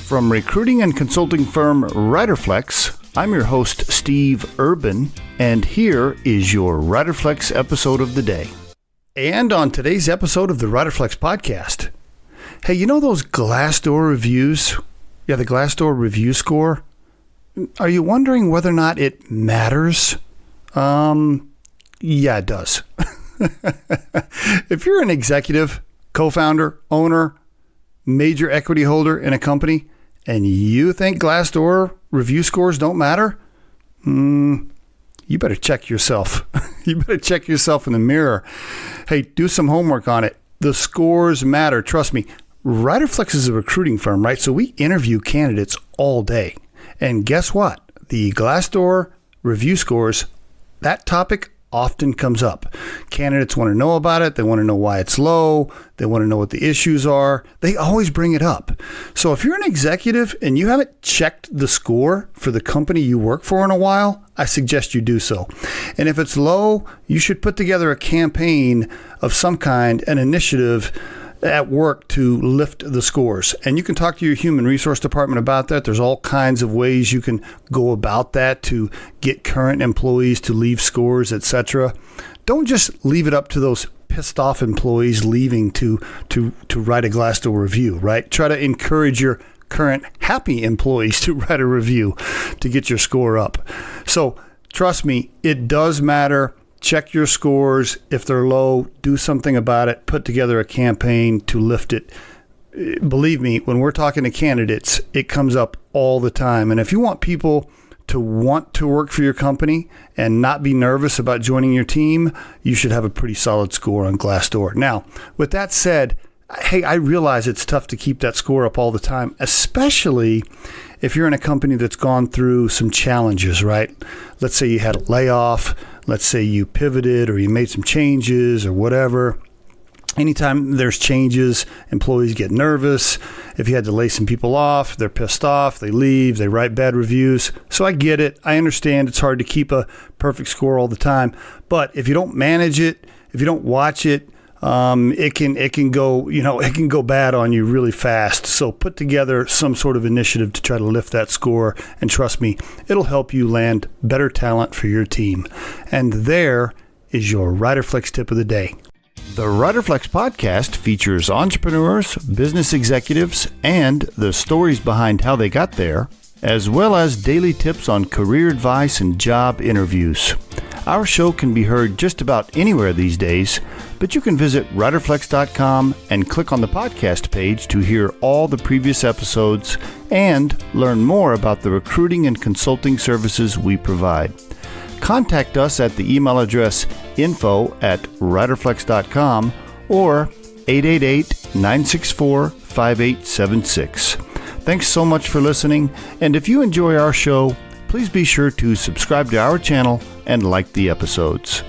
From recruiting and consulting firm Riderflex, I'm your host, Steve Urban, and here is your Riderflex episode of the day. And on today's episode of the Riderflex podcast, hey, you know those Glassdoor reviews? Yeah, the Glassdoor review score? Are you wondering whether or not it matters? Yeah, it does. If you're an executive, co-founder, owner, major equity holder in a company, and you think Glassdoor review scores don't matter, you better check yourself. You better check yourself in the mirror. Hey, do some homework on it. The scores matter. Trust me. Riderflex is a recruiting firm, right? So we interview candidates all day. And guess what? The Glassdoor review scores, that topic often comes up. Candidates want to know about it. They want to know why it's low. They want to know what the issues are. They always bring it up. So if you're an executive and you haven't checked the score for the company you work for in a while, I suggest you do so. And if it's low, you should put together a campaign of some kind, an initiative at work to lift the scores. And you can talk to your human resource department about that. There's all kinds of ways you can go about that to get current employees to leave scores, etc. Don't just leave it up to those pissed off employees leaving to write a Glassdoor review, right? Try to encourage your current happy employees to write a review to get your score up. So trust me, it does matter. Check your scores. If they're low, do something about it. Put together a campaign to lift it. Believe me, when we're talking to candidates, it comes up all the time. And if you want people to want to work for your company and not be nervous about joining your team, you should have a pretty solid score on Glassdoor. Now, with that said, hey, I realize it's tough to keep that score up all the time, especially if you're in a company that's gone through some challenges, right? Let's say you had a layoff. Let's say you pivoted or you made some changes or whatever. Anytime there's changes, employees get nervous. If you had to lay some people off, they're pissed off, they leave, they write bad reviews. So I get it. I understand it's hard to keep a perfect score all the time. But if you don't manage it, if you don't watch it, it can go bad on you really fast. So put together some sort of initiative to try to lift that score, and trust me, it'll help you land better talent for your team. And there is your Riderflex tip of the day. The Riderflex podcast features entrepreneurs, business executives, and the stories behind how they got there, as well as daily tips on career advice and job interviews. Our show can be heard just about anywhere these days, but you can visit riderflex.com and click on the podcast page to hear all the previous episodes and learn more about the recruiting and consulting services we provide. Contact us at the email address info@riderflex.com or 888-964-5876. Thanks so much for listening, and if you enjoy our show, please be sure to subscribe to our channel and like the episodes.